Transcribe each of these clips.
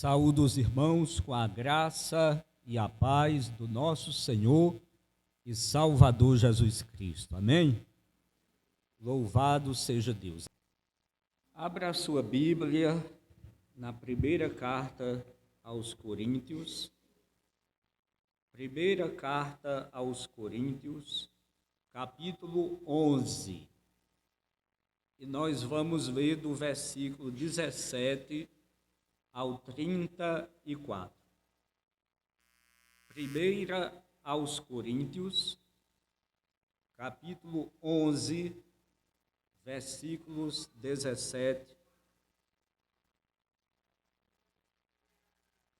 Saúdo os irmãos com a graça e a paz do nosso Senhor e Salvador Jesus Cristo. Amém? Louvado seja Deus. Abra a sua Bíblia na primeira carta aos Coríntios. Primeira carta aos Coríntios, capítulo 11. E nós vamos ler do versículo 17 ao 34. Primeira aos Coríntios, capítulo 11, versículos 17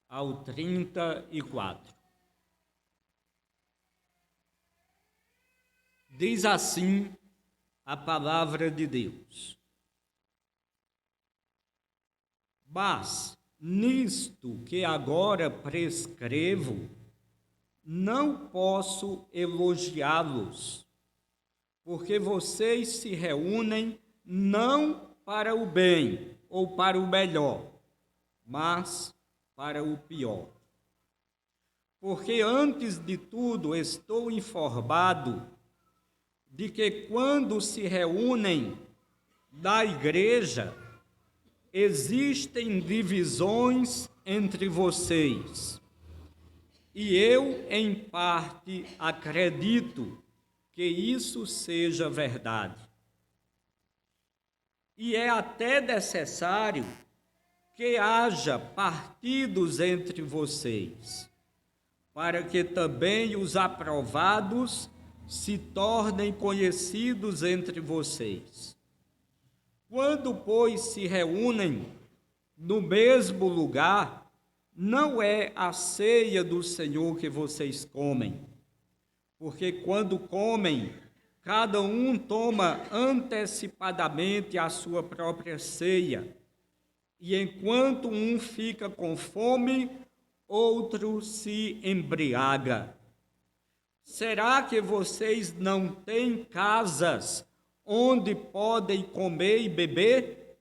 ao 34. Diz assim a palavra de Deus: mas nisto que agora prescrevo, não posso elogiá-los, porque vocês se reúnem não para o bem ou para o melhor, mas para o pior. Porque antes de tudo estou informado de que quando se reúnem na igreja, existem divisões entre vocês, e eu, em parte, acredito que isso seja verdade. E é até necessário que haja partidos entre vocês, para que também os aprovados se tornem conhecidos entre vocês. Quando, pois, se reúnem no mesmo lugar, não é a ceia do Senhor que vocês comem, porque quando comem, cada um toma antecipadamente a sua própria ceia, e enquanto um fica com fome, outro se embriaga. Será que vocês não têm casas onde podem comer e beber?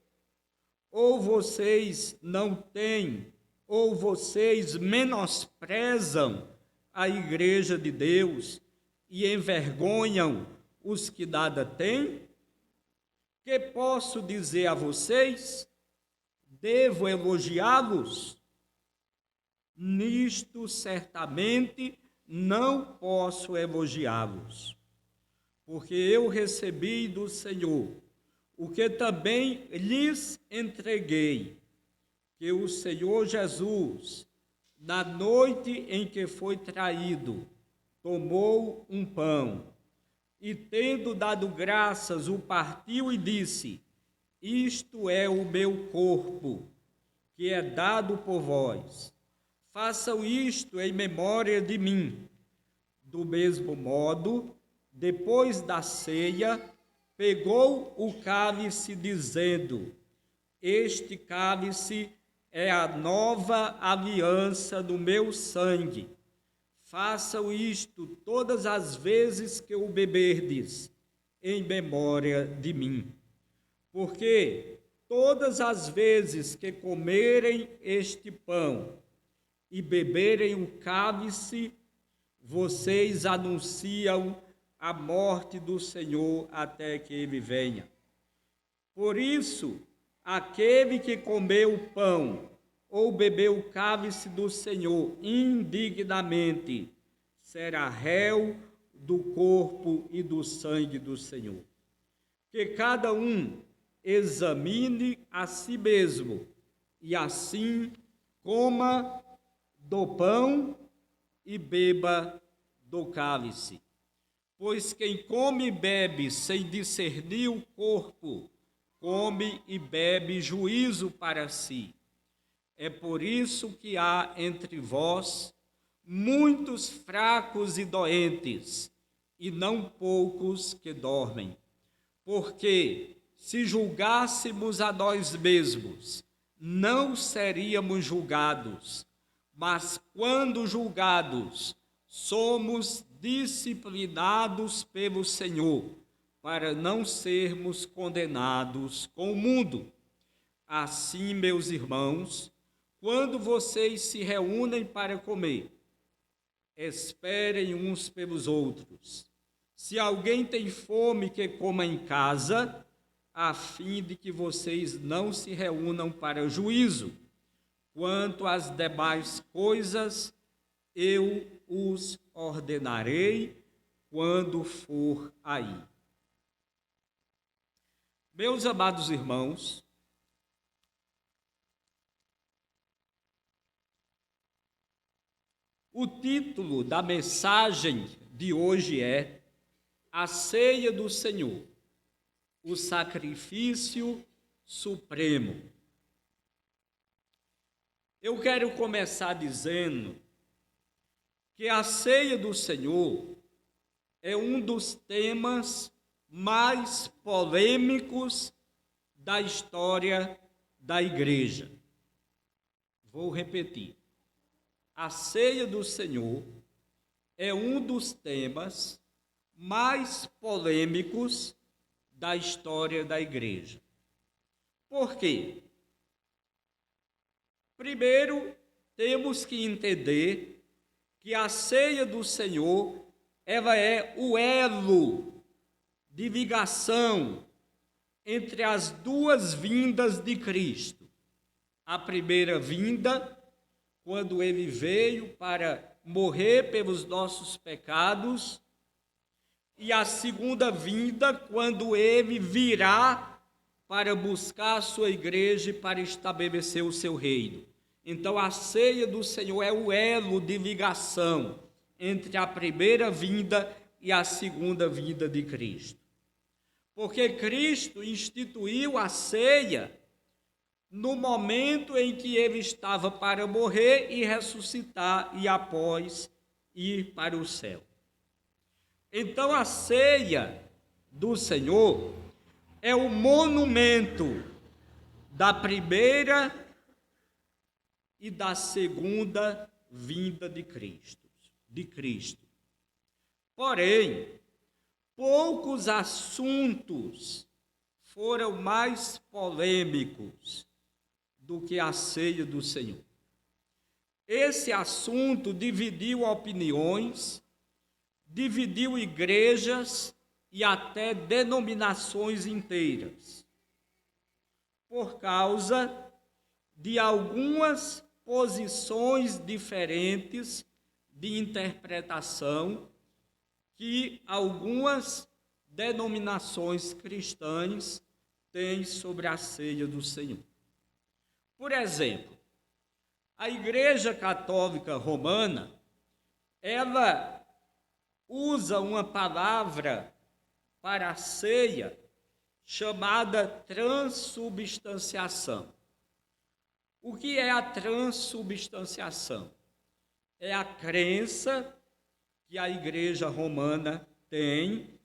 Ou vocês não têm, ou vocês menosprezam a igreja de Deus e envergonham os que nada têm? Que posso dizer a vocês? Devo elogiá-los? Nisto certamente não posso elogiá-los, porque eu recebi do Senhor o que também lhes entreguei, que o Senhor Jesus, na noite em que foi traído, tomou um pão e, tendo dado graças, o partiu e disse: isto é o meu corpo, que é dado por vós. Façam isto em memória de mim. Do mesmo modo, depois da ceia, pegou o cálice, dizendo: este cálice é a nova aliança do meu sangue. Façam isto todas as vezes que o beberdes, em memória de mim. Porque todas as vezes que comerem este pão e beberem o cálice, vocês anunciam a morte do Senhor até que ele venha. Por isso, aquele que comeu o pão ou bebeu o cálice do Senhor indignamente será réu do corpo e do sangue do Senhor. Que cada um examine a si mesmo e assim coma do pão e beba do cálice. Pois quem come e bebe sem discernir o corpo, come e bebe juízo para si. É por isso que há entre vós muitos fracos e doentes, e não poucos que dormem. Porque se julgássemos a nós mesmos, não seríamos julgados, mas quando julgados, somos disciplinados pelo Senhor, para não sermos condenados com o mundo. Assim, meus irmãos, quando vocês se reúnem para comer, esperem uns pelos outros. Se alguém tem fome, que coma em casa, a fim de que vocês não se reúnam para juízo. Quanto às demais coisas, eu os ordenarei quando for aí. Meus amados irmãos, o título da mensagem de hoje é A Ceia do Senhor, o Sacrifício Supremo. Eu quero começar dizendo que a ceia do Senhor é um dos temas mais polêmicos da história da igreja. Vou repetir. A ceia do Senhor é um dos temas mais polêmicos da história da igreja. Por quê? Primeiro, temos que entender que a ceia do Senhor, ela é o elo de ligação entre as duas vindas de Cristo. A primeira vinda, quando ele veio para morrer pelos nossos pecados, e a segunda vinda, quando ele virá para buscar a sua igreja e para estabelecer o seu reino. Então, a ceia do Senhor é o elo de ligação entre a primeira vinda e a segunda vinda de Cristo. Porque Cristo instituiu a ceia no momento em que ele estava para morrer e ressuscitar e após ir para o céu. Então, a ceia do Senhor é o monumento da primeira e da segunda vinda de Cristo. Porém, poucos assuntos foram mais polêmicos do que a ceia do Senhor. Esse assunto dividiu opiniões, dividiu igrejas e até denominações inteiras, por causa de algumas posições diferentes de interpretação que algumas denominações cristãs têm sobre a ceia do Senhor. Por exemplo, a Igreja Católica Romana, ela usa uma palavra para a ceia chamada transubstanciação. O que é a transubstanciação? É a crença que a Igreja Romana tem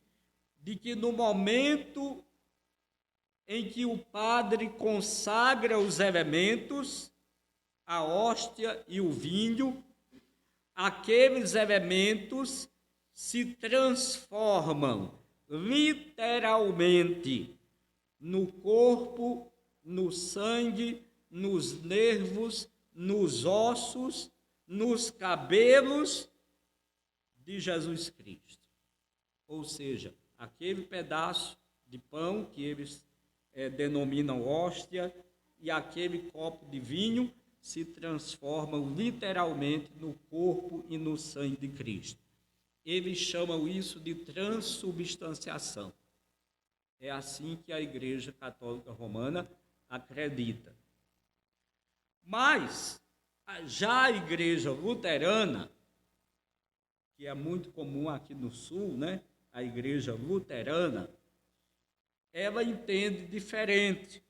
de que no momento em que o padre consagra os elementos, a hóstia e o vinho, aqueles elementos se transformam literalmente no corpo, no sangue, nos nervos, nos ossos, nos cabelos de Jesus Cristo. Ou seja, aquele pedaço de pão que eles denominam hóstia e aquele copo de vinho se transformam literalmente no corpo e no sangue de Cristo. Eles chamam isso de transubstanciação. É assim que a Igreja Católica Romana acredita. Mas, já a Igreja Luterana, que é muito comum aqui no Sul, a Igreja Luterana, ela entende diferente.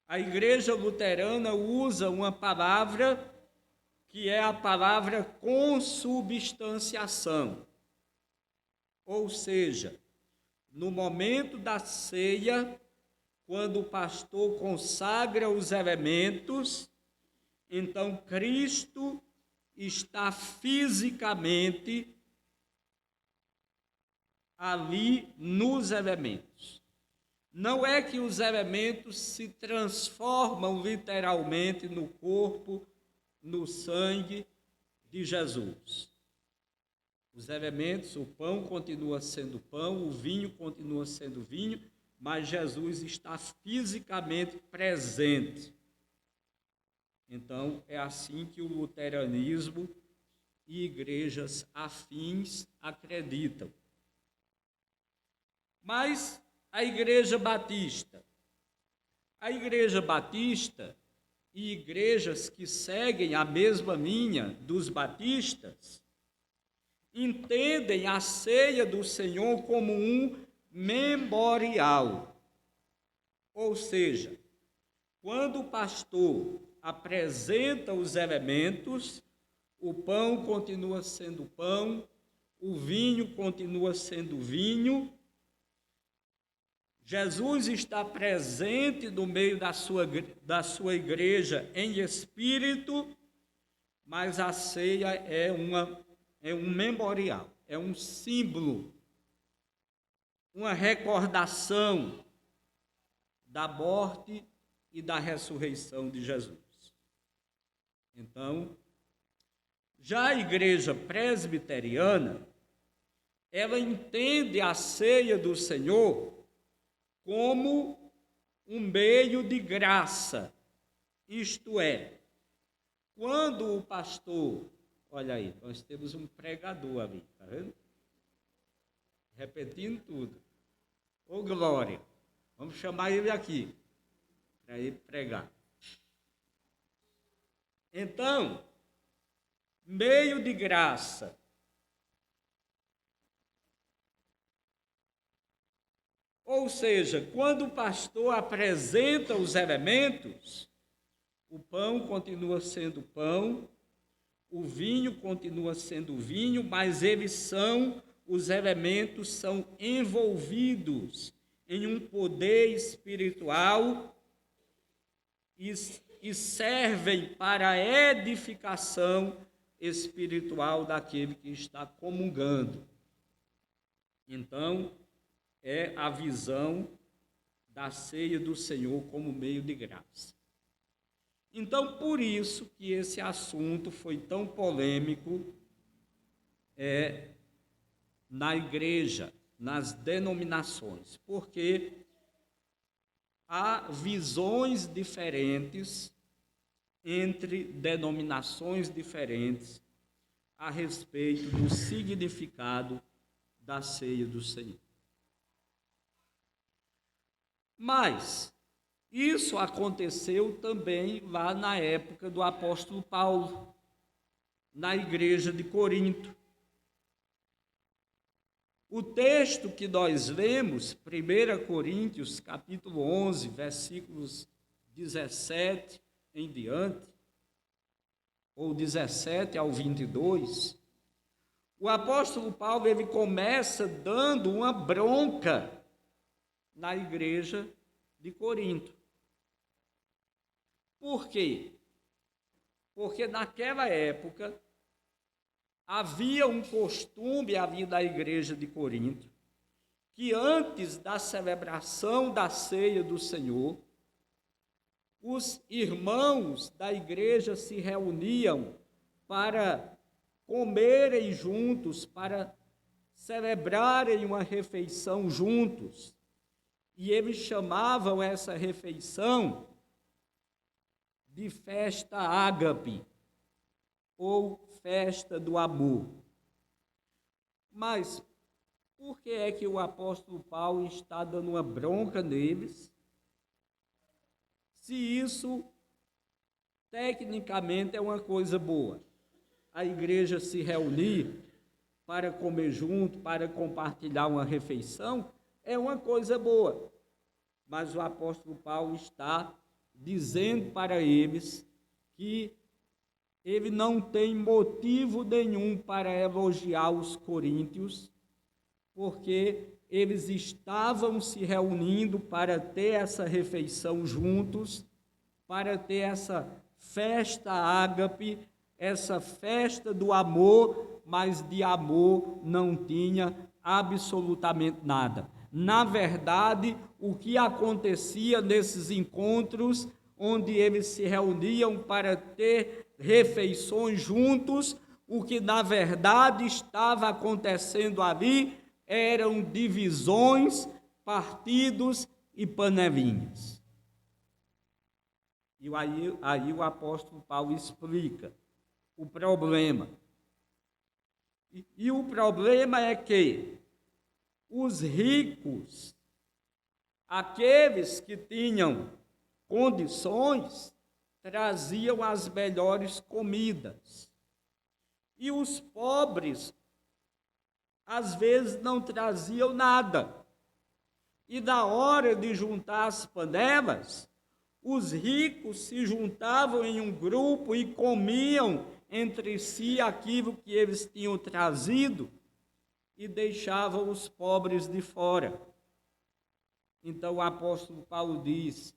A Igreja Luterana usa uma palavra que é a palavra consubstanciação. Ou seja, no momento da ceia, quando o pastor consagra os elementos, então Cristo está fisicamente ali nos elementos. não é que os elementos se transformam literalmente no corpo, no sangue de Jesus. Os elementos, o pão continua sendo pão, o vinho continua sendo vinho, mas Jesus está fisicamente presente. Então, é assim que o luteranismo e igrejas afins acreditam. Mas a Igreja Batista e igrejas que seguem a mesma linha dos batistas entendem a ceia do Senhor como um memorial. Ou seja, quando o pastor apresenta os elementos, o pão continua sendo pão, o vinho continua sendo vinho. Jesus está presente no meio da sua igreja em espírito, mas a ceia é um memorial, é um símbolo, uma recordação da morte e da ressurreição de Jesus. Então, já a igreja presbiteriana, ela entende a ceia do Senhor como um meio de graça, isto é, quando o pastor, olha aí, nós temos um pregador ali, está vendo? Repetindo tudo. Ô glória, vamos chamar ele aqui, para ele pregar. Então, meio de graça. Ou seja, quando o pastor apresenta os elementos, o pão continua sendo pão, o vinho continua sendo vinho, mas os elementos são envolvidos em um poder espiritual e servem para a edificação espiritual daquele que está comungando. Então, é a visão da ceia do Senhor como meio de graça. Então, por isso que esse assunto foi tão polêmico na igreja, nas denominações, porque há visões diferentes entre denominações diferentes a respeito do significado da ceia do Senhor. Mas isso aconteceu também lá na época do apóstolo Paulo, na igreja de Corinto. O texto que nós lemos, 1 Coríntios, capítulo 11, versículos 17 em diante, ou 17 ao 22, o apóstolo Paulo ele começa dando uma bronca na igreja de Corinto. Por quê? Porque naquela época havia um costume ali da igreja de Corinto, que antes da celebração da ceia do Senhor, os irmãos da igreja se reuniam para comerem juntos, para celebrarem uma refeição juntos. E eles chamavam essa refeição de festa ágape, ou festa do amor. Mas por que é que o apóstolo Paulo está dando uma bronca neles, se isso tecnicamente é uma coisa boa? A igreja se reunir para comer junto, para compartilhar uma refeição, é uma coisa boa. Mas o apóstolo Paulo está dizendo para eles que ele não tem motivo nenhum para elogiar os coríntios, porque eles estavam se reunindo para ter essa refeição juntos, para ter essa festa ágape, essa festa do amor, mas de amor não tinha absolutamente nada. na verdade, o que acontecia nesses encontros, onde eles se reuniam para ter refeições juntos, o que na verdade estava acontecendo ali eram divisões, partidos e panelinhas. E aí o apóstolo Paulo explica o problema. E o problema é que os ricos, aqueles que tinham condições, traziam as melhores comidas. E os pobres, às vezes, não traziam nada. E na hora de juntar as panelas, os ricos se juntavam em um grupo e comiam entre si aquilo que eles tinham trazido e deixavam os pobres de fora. Então o apóstolo Paulo diz,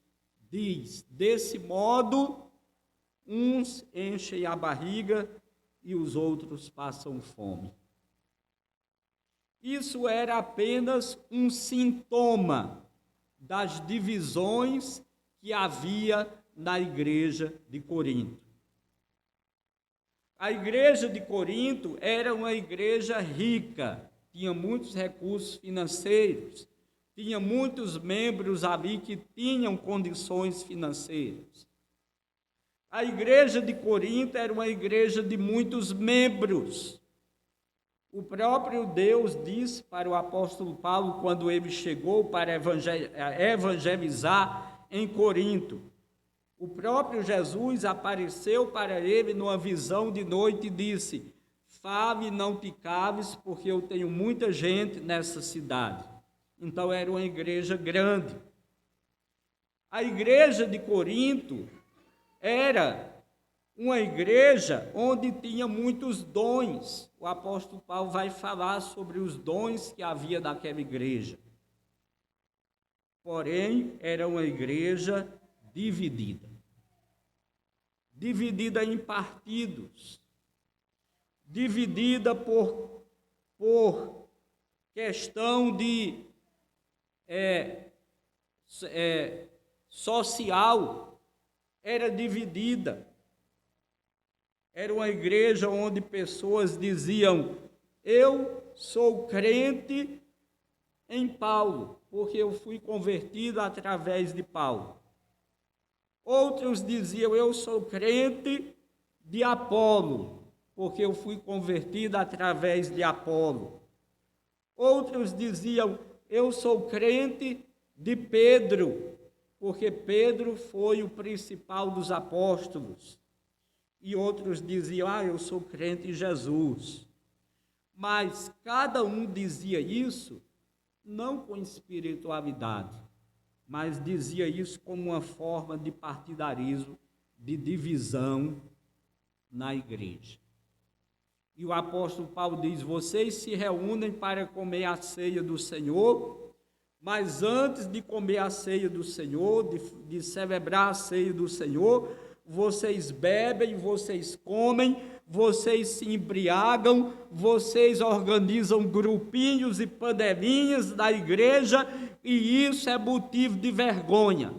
desse modo, uns enchem a barriga e os outros passam fome. Isso era apenas um sintoma das divisões que havia na igreja de Corinto. A igreja de Corinto era uma igreja rica, tinha muitos recursos financeiros, tinha muitos membros ali que tinham condições financeiras. A igreja de Corinto era uma igreja de muitos membros. O próprio Deus disse para o apóstolo Paulo, quando ele chegou para evangelizar em Corinto, o próprio Jesus apareceu para ele numa visão de noite e disse: fale, não te cales, porque eu tenho muita gente nessa cidade. Então era uma igreja grande. A igreja de Corinto era uma igreja onde tinha muitos dons. O apóstolo Paulo vai falar sobre os dons que havia naquela igreja. Porém, era uma igreja dividida. Dividida em partidos. Dividida por questão de social. Era dividida. Era uma igreja onde pessoas diziam: eu sou crente em Paulo, porque eu fui convertido através de Paulo. Outros diziam: eu sou crente de Apolo, porque eu fui convertido através de Apolo. Outros diziam: eu sou crente de Pedro, porque Pedro foi o principal dos apóstolos. E outros diziam: eu sou crente em Jesus. Mas cada um dizia isso não com espiritualidade, mas dizia isso como uma forma de partidarismo, de divisão na igreja. E o apóstolo Paulo diz: vocês se reúnem para comer a ceia do Senhor, mas antes de comer a ceia do Senhor, de celebrar a ceia do Senhor, vocês bebem, vocês comem, vocês se embriagam, vocês organizam grupinhos e panelinhas da igreja, e isso é motivo de vergonha.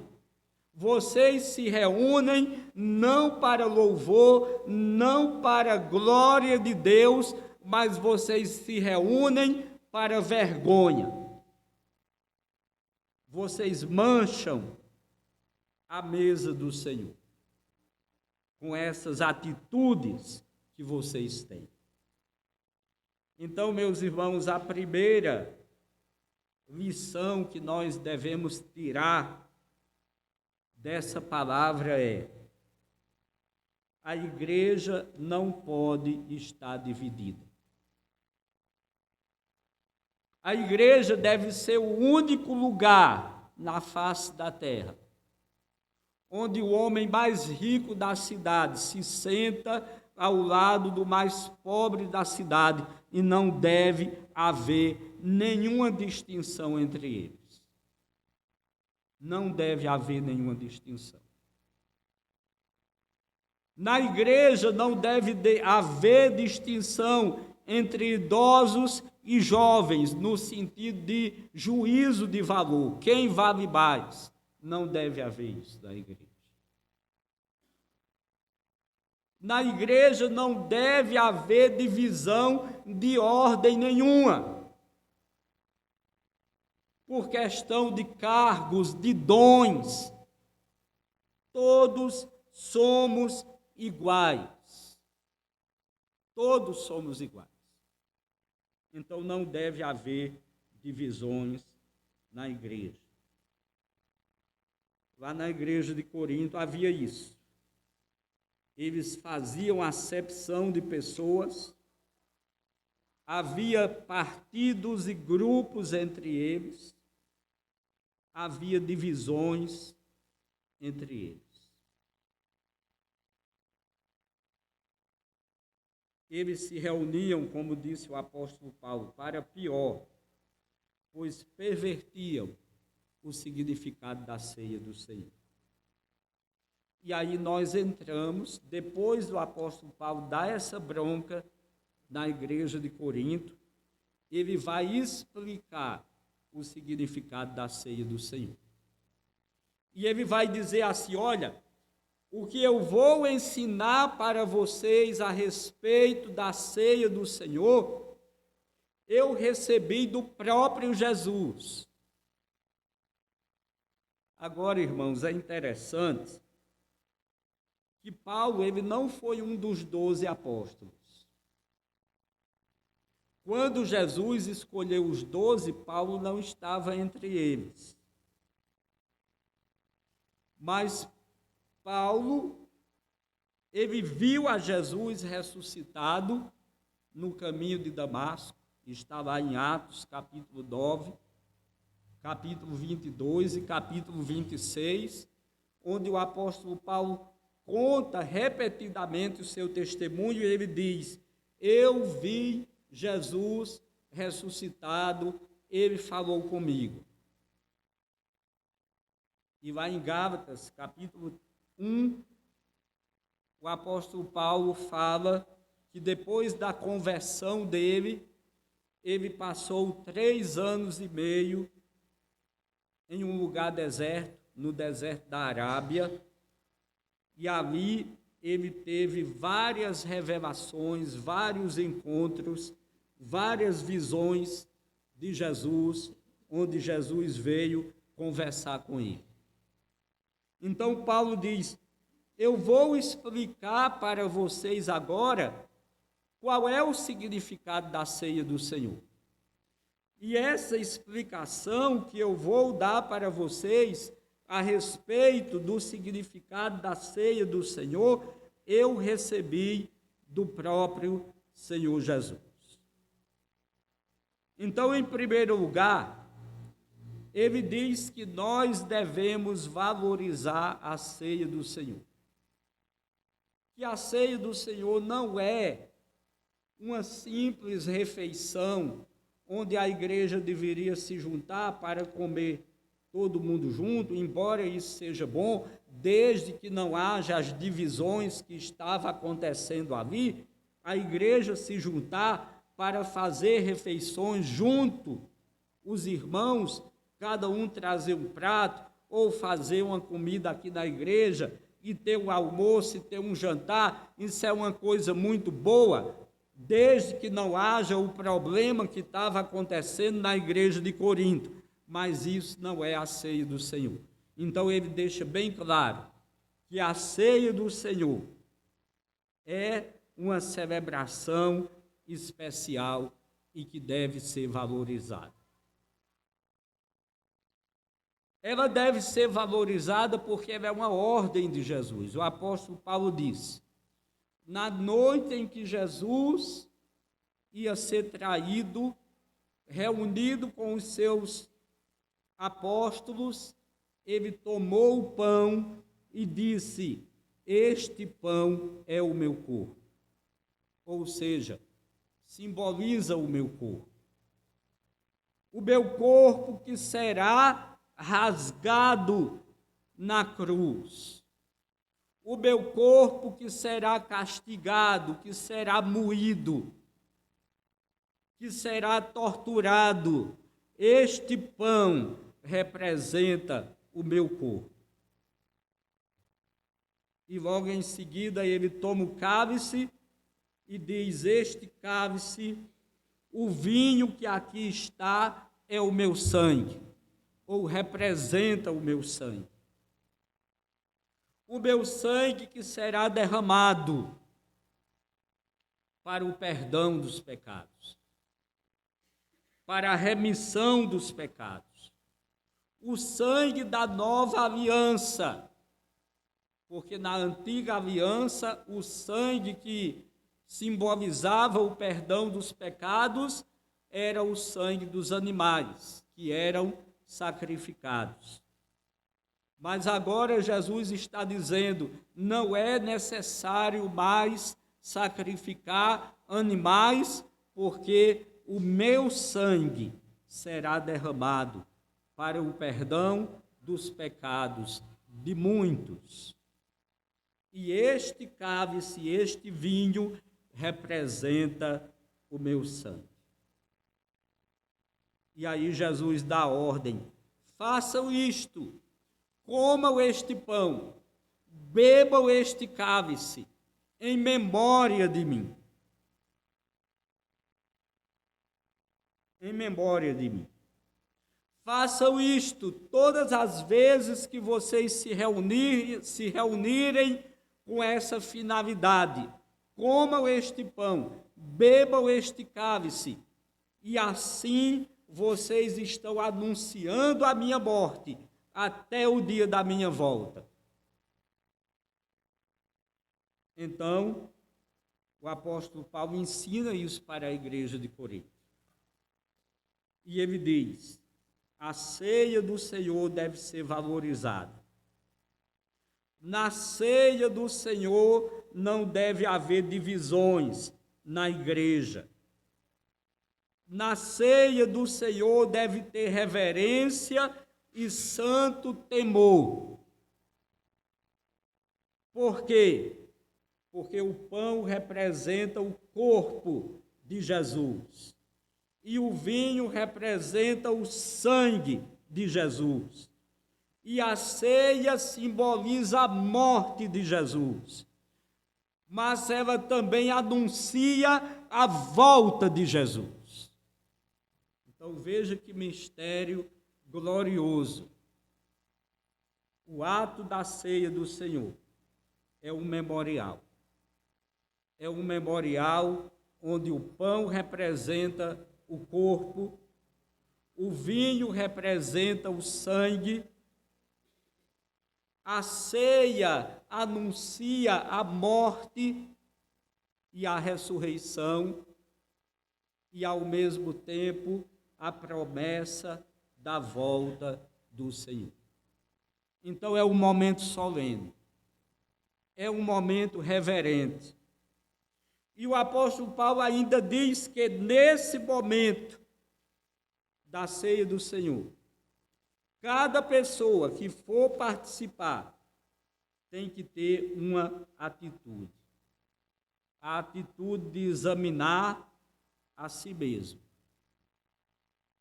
Vocês se reúnem não para louvor, não para glória de Deus, mas vocês se reúnem para vergonha. Vocês mancham a mesa do Senhor com essas atitudes que vocês têm. Então, meus irmãos, a primeira lição que nós devemos tirar dessa palavra é: a igreja não pode estar dividida. A igreja deve ser o único lugar na face da terra onde o homem mais rico da cidade se senta ao lado do mais pobre da cidade, e não deve haver nenhuma distinção entre eles. Não deve haver nenhuma distinção. Na igreja não deve haver distinção entre idosos e jovens, no sentido de juízo de valor. Quem vale mais? Não deve haver isso na igreja. Na igreja não deve haver divisão de ordem nenhuma, por questão de cargos, de dons. Todos somos iguais. Todos somos iguais. Então não deve haver divisões na igreja. Lá na igreja de Corinto havia isso. Eles faziam acepção de pessoas, havia partidos e grupos entre eles, havia divisões entre eles. Eles se reuniam, como disse o apóstolo Paulo, para pior, pois pervertiam o significado da ceia do Senhor. E aí nós entramos, depois do apóstolo Paulo dar essa bronca na igreja de Corinto, ele vai explicar o significado da ceia do Senhor. E ele vai dizer assim: olha, o que eu vou ensinar para vocês a respeito da ceia do Senhor, eu recebi do próprio Jesus. Agora, irmãos, é interessante que Paulo, ele não foi um dos 12 apóstolos. Quando Jesus escolheu os 12, Paulo não estava entre eles. Mas Paulo, ele viu a Jesus ressuscitado no caminho de Damasco, está lá em Atos, capítulo 9, capítulo 22 e capítulo 26, onde o apóstolo Paulo conta repetidamente o seu testemunho, e ele diz: eu vi Jesus ressuscitado, ele falou comigo. E lá em Gálatas, capítulo 1, o apóstolo Paulo fala que depois da conversão dele, ele passou 3 anos e meio em um lugar deserto, no deserto da Arábia, e ali ele teve várias revelações, vários encontros, várias visões de Jesus, onde Jesus veio conversar com ele. Então Paulo diz: eu vou explicar para vocês agora qual é o significado da ceia do Senhor. E essa explicação que eu vou dar para vocês a respeito do significado da ceia do Senhor, eu recebi do próprio Senhor Jesus. Então, em primeiro lugar, ele diz que nós devemos valorizar a ceia do Senhor. Que a ceia do Senhor não é uma simples refeição onde a igreja deveria se juntar para comer todo mundo junto, embora isso seja bom, desde que não haja as divisões que estavam acontecendo ali, a igreja se juntar para fazer refeições junto, os irmãos, cada um trazer um prato, ou fazer uma comida aqui na igreja, e ter um almoço, e ter um jantar, isso é uma coisa muito boa, desde que não haja o problema que estava acontecendo na igreja de Corinto. Mas isso não é a ceia do Senhor. Então ele deixa bem claro que a ceia do Senhor é uma celebração especial e que deve ser valorizada. Ela deve ser valorizada porque ela é uma ordem de Jesus. O apóstolo Paulo diz: na noite em que Jesus ia ser traído, reunido com os seus apóstolos, ele tomou o pão e disse: este pão é o meu corpo. Ou seja, simboliza o meu corpo. O meu corpo que será rasgado na cruz. O meu corpo que será castigado, que será moído, que será torturado. Este pão representa o meu corpo. E logo em seguida ele toma o cálice e diz: este cálice, o vinho que aqui está, é o meu sangue, ou representa o meu sangue. O meu sangue que será derramado para o perdão dos pecados, para a remissão dos pecados. O sangue da nova aliança, porque na antiga aliança o sangue que simbolizava o perdão dos pecados era o sangue dos animais que eram sacrificados. Mas agora Jesus está dizendo: não é necessário mais sacrificar animais, porque o meu sangue será derramado para o perdão dos pecados de muitos. E este cálice, este vinho, representa o meu sangue. E aí Jesus dá ordem: façam isto, comam este pão, bebam este cálice, em memória de mim. Em memória de mim. Façam isto todas as vezes que vocês se reunirem com essa finalidade. Comam este pão, bebam este cálice, e assim vocês estão anunciando a minha morte até o dia da minha volta. Então, o apóstolo Paulo ensina isso para a igreja de Corinto. E ele diz: a ceia do Senhor deve ser valorizada. Na ceia do Senhor não deve haver divisões na igreja. Na ceia do Senhor deve ter reverência e santo temor. Por quê? Porque o pão representa o corpo de Jesus e o vinho representa o sangue de Jesus. E a ceia simboliza a morte de Jesus, mas ela também anuncia a volta de Jesus. Então veja que mistério glorioso. O ato da ceia do Senhor é um memorial. É um memorial onde o pão representa o corpo, o vinho representa o sangue, a ceia anuncia a morte e a ressurreição, e ao mesmo tempo a promessa da volta do Senhor. Então é um momento solene, é um momento reverente. E o apóstolo Paulo ainda diz que nesse momento da ceia do Senhor, cada pessoa que for participar tem que ter uma atitude. A atitude de examinar a si mesmo.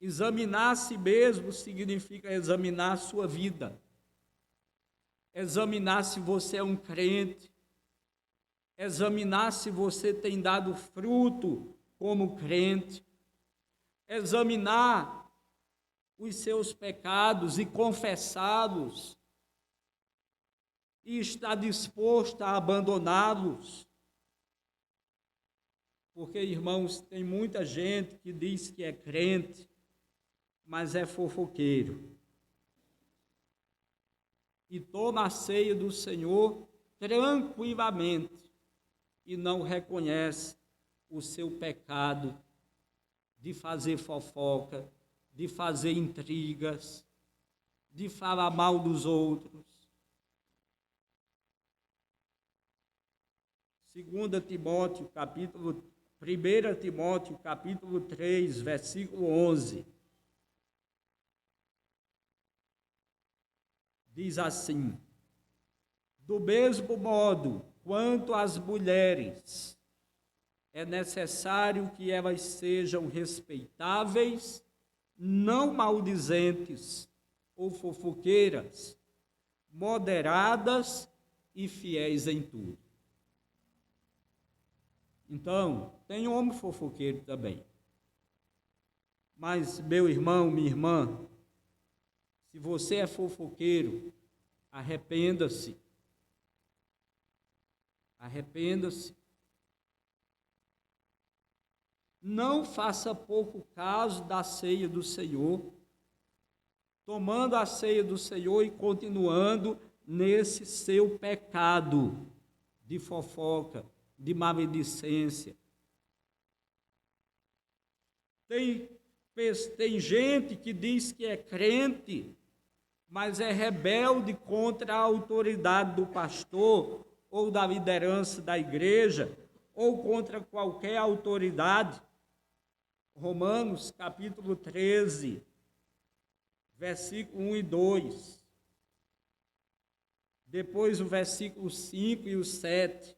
Examinar a si mesmo significa examinar a sua vida. Examinar se você é um crente. Examinar se você tem dado fruto como crente. Examinar os seus pecados e confessá-los, e está disposto a abandoná-los. Porque, irmãos, tem muita gente que diz que é crente, mas é fofoqueiro. E toma a ceia do Senhor tranquilamente e não reconhece o seu pecado de fazer fofoca, de fazer intrigas, de falar mal dos outros. 1 Timóteo, capítulo 3, versículo 11. Diz assim: do mesmo modo, quanto às mulheres, é necessário que elas sejam respeitáveis, não maldizentes ou fofoqueiras, moderadas e fiéis em tudo. Então, tem homem fofoqueiro também. Mas, meu irmão, minha irmã, se você é fofoqueiro, arrependa-se. Arrependa-se. Não faça pouco caso da ceia do Senhor, tomando a ceia do Senhor e continuando nesse seu pecado de fofoca, de maledicência. Tem gente que diz que é crente, mas é rebelde contra a autoridade do pastor ou da liderança da igreja, ou contra qualquer autoridade. Romanos capítulo 13, versículo 1 e 2. Depois o versículo 5 e o 7.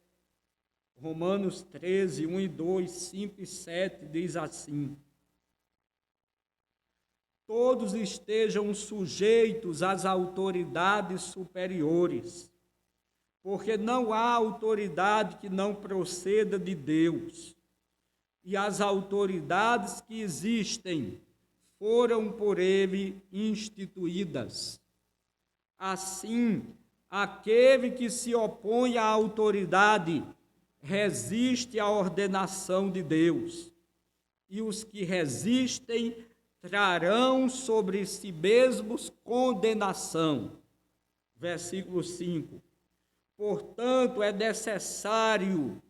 Romanos 13, 1 e 2, 5 e 7 diz assim: todos estejam sujeitos às autoridades superiores, porque não há autoridade que não proceda de Deus, e as autoridades que existem foram por ele instituídas. Assim, aquele que se opõe à autoridade resiste à ordenação de Deus, e os que resistem trarão sobre si mesmos condenação. Versículo 5. Portanto, é necessário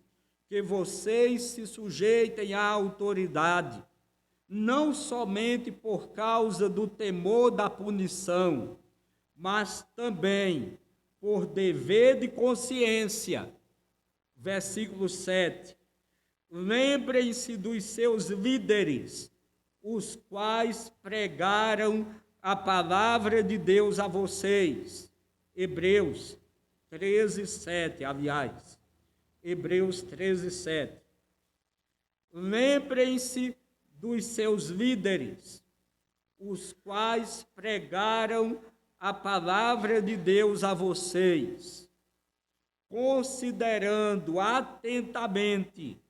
que vocês se sujeitem à autoridade, não somente por causa do temor da punição, mas também por dever de consciência. Versículo 7. Lembrem-se dos seus líderes, os quais pregaram a palavra de Deus a vocês. Hebreus 13, 7, aliás. Hebreus 13, 7. Lembrem-se dos seus líderes, os quais pregaram a palavra de Deus a vocês, considerando atentamente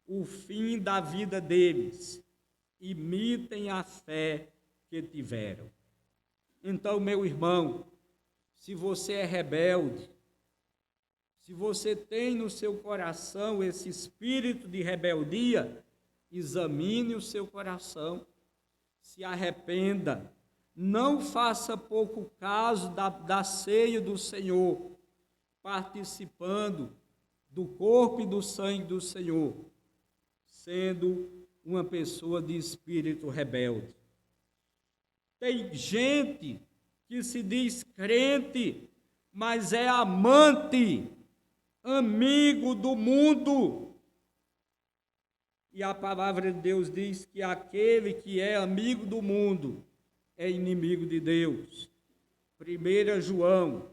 o fim da vida deles, imitem a fé que tiveram. Então, meu irmão, se você é rebelde, se você tem no seu coração esse espírito de rebeldia, examine o seu coração, se arrependa, não faça pouco caso da ceia do Senhor, participando do corpo e do sangue do Senhor, sendo uma pessoa de espírito rebelde. Tem gente que se diz crente, mas é amante, amigo do mundo. E a palavra de Deus diz que aquele que é amigo do mundo é inimigo de Deus. 1 João,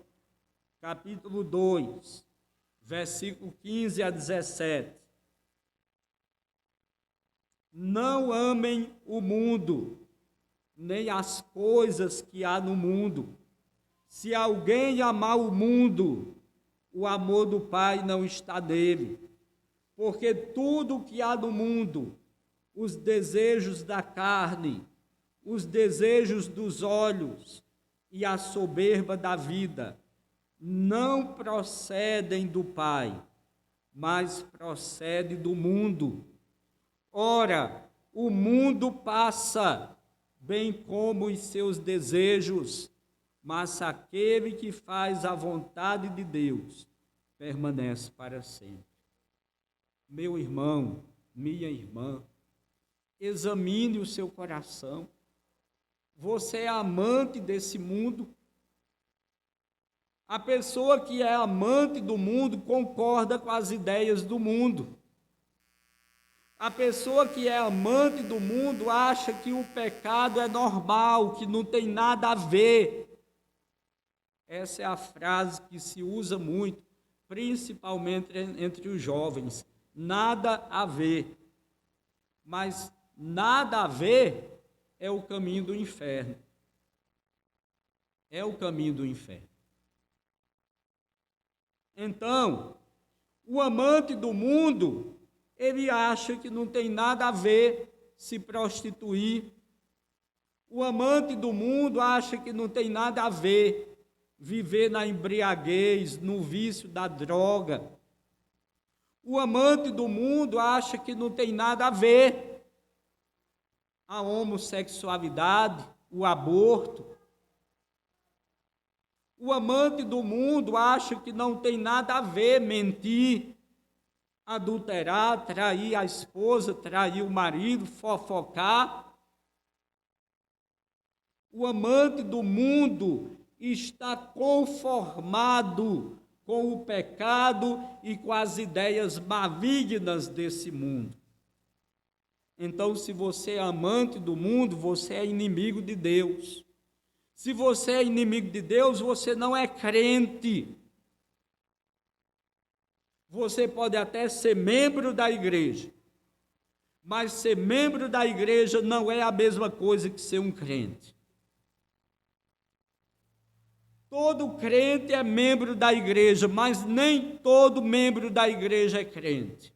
capítulo 2, versículo 15 a 17. Não amem o mundo, nem as coisas que há no mundo. Se alguém amar o mundo, o amor do Pai não está nele. Porque tudo o que há no mundo, os desejos da carne, os desejos dos olhos e a soberba da vida, não procedem do Pai, mas procede do mundo. Ora, o mundo passa, bem como os seus desejos, mas aquele que faz a vontade de Deus permanece para sempre. Meu irmão, minha irmã, examine o seu coração. Você é amante desse mundo? A pessoa que é amante do mundo concorda com as ideias do mundo. A pessoa que é amante do mundo acha que o pecado é normal, que não tem nada a ver. Essa é a frase que se usa muito, principalmente entre os jovens. nada a ver. Mas nada a ver é o caminho do inferno. É o caminho do inferno. Então, o amante do mundo, ele acha que não tem nada a ver se prostituir. O amante do mundo acha que não tem nada a ver viver na embriaguez, no vício da droga. O amante do mundo acha que não tem nada a ver a homossexualidade, o aborto. O amante do mundo acha que não tem nada a ver mentir, adulterar, trair a esposa, trair o marido, fofocar. O amante do mundo está conformado com o pecado e com as ideias malignas desse mundo. Então, se você é amante do mundo, você é inimigo de Deus. Se você é inimigo de Deus, você não é crente. Você pode até ser membro da igreja, mas ser membro da igreja não é a mesma coisa que ser um crente. Todo crente é membro da igreja, mas nem todo membro da igreja é crente.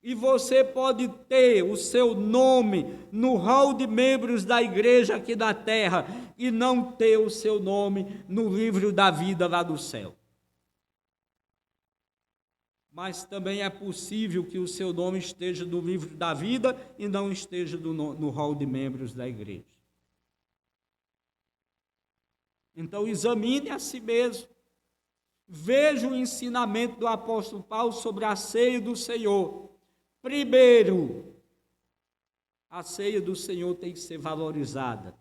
E você pode ter o seu nome no hall de membros da igreja aqui na terra e não ter o seu nome no livro da vida lá do céu. Mas também é possível que o seu nome esteja no livro da vida e não esteja no hall de membros da igreja. Então examine a si mesmo. Veja o ensinamento do apóstolo Paulo sobre a ceia do Senhor. Primeiro, a ceia do Senhor tem que ser valorizada.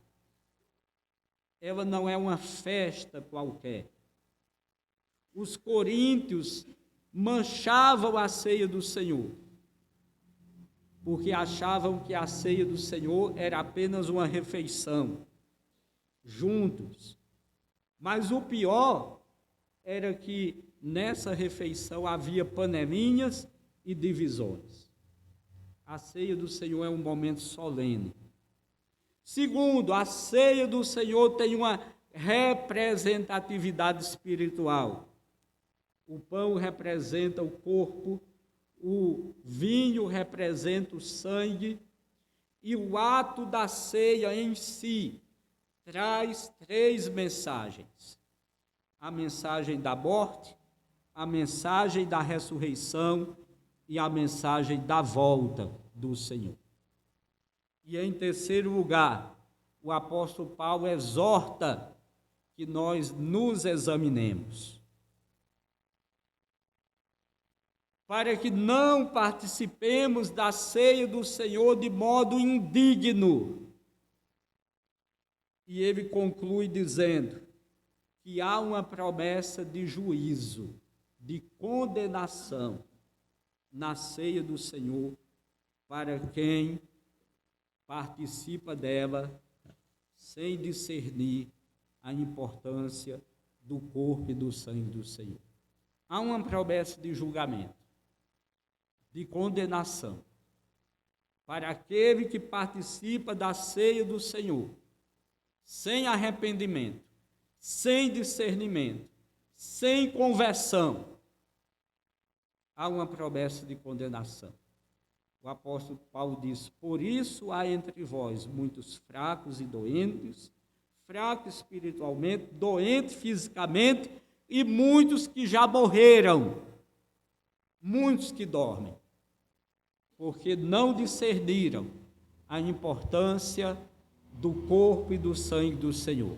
Ela não é uma festa qualquer. Os coríntios manchavam a ceia do Senhor, porque achavam que a ceia do Senhor era apenas uma refeição, juntos. Mas o pior era que nessa refeição havia panelinhas e divisões. A ceia do Senhor é um momento solene. Segundo, a ceia do Senhor tem uma representatividade espiritual. O pão representa o corpo, o vinho representa o sangue, e o ato da ceia em si traz 3 mensagens: a mensagem da morte, a mensagem da ressurreição e a mensagem da volta do Senhor. E em terceiro lugar, o apóstolo Paulo exorta que nós nos examinemos, para que não participemos da ceia do Senhor de modo indigno. E ele conclui dizendo que há uma promessa de juízo, de condenação na ceia do Senhor para quem participa dela sem discernir a importância do corpo e do sangue do Senhor. Há uma promessa de julgamento, de condenação para aquele que participa da ceia do Senhor sem arrependimento, sem discernimento, sem conversão. Há uma promessa de condenação. O apóstolo Paulo diz: por isso há entre vós muitos fracos e doentes, fracos espiritualmente, doentes fisicamente, e muitos que já morreram, muitos que dormem, porque não discerniram a importância do corpo e do sangue do Senhor.